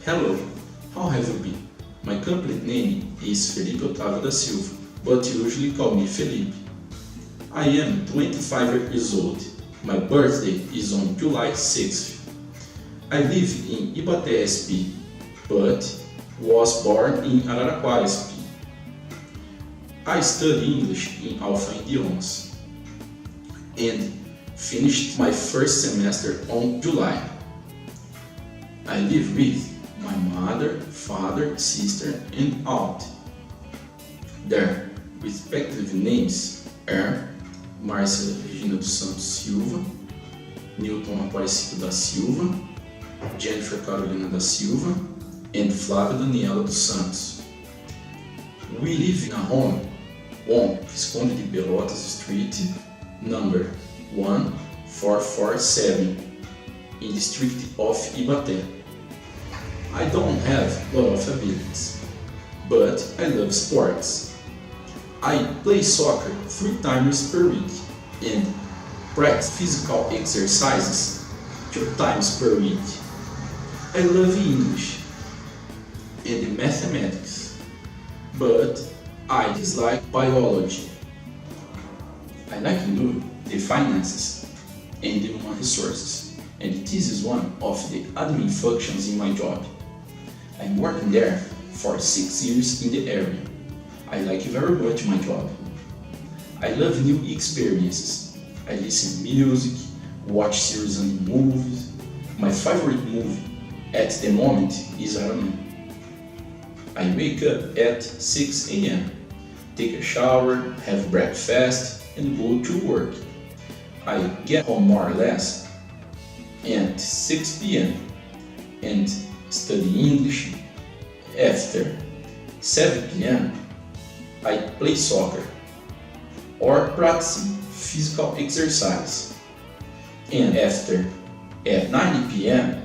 Hello, how have you been? My complete name is Felipe Otávio da Silva, but you usually call me Felipe. I am 25 years old. My birthday is on July 6th. I live in Ibaté-SP, but was born in Araraquara-SP. I study English in Alpha Idiomas and finished my first semester on July. I live with my mother, father, sister, and aunt. Their respective names are Márcia Regina dos Santos Silva, Newton Aparecido da Silva, Jennifer Carolina da Silva, and Flávia Daniela dos Santos. We live in a home on Visconde de Pelotas Street, number 1447, in district of Ibaté. I don't have a lot of abilities, but I love sports. I play soccer 3 times per week and practice physical exercises 2 times per week. I love English and mathematics, but I dislike biology. I like to do the finances and the human resources, and this is one of the admin functions in my job. I'm working there for 6 years in the area. I like very much my job. I love new experiences. I listen to music, watch series and movies. My favorite movie at the moment is Iron Man. I wake up at 6 a.m., take a shower, have breakfast, and go to work. I get home more or less at 6 p.m. and study English. After 7 p.m., I play soccer or practice physical exercise. And after at 9 p.m.,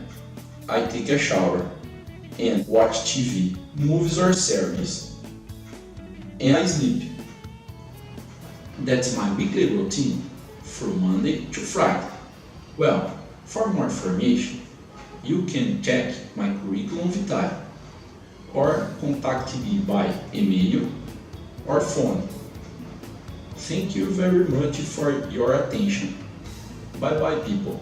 I take a shower and watch TV, movies or series, and I sleep. That's my weekly routine from Monday to Friday. Well, for more information, you can check my curriculum vitae or contact me by email or phone. Thank you very much for your attention. Bye bye, people.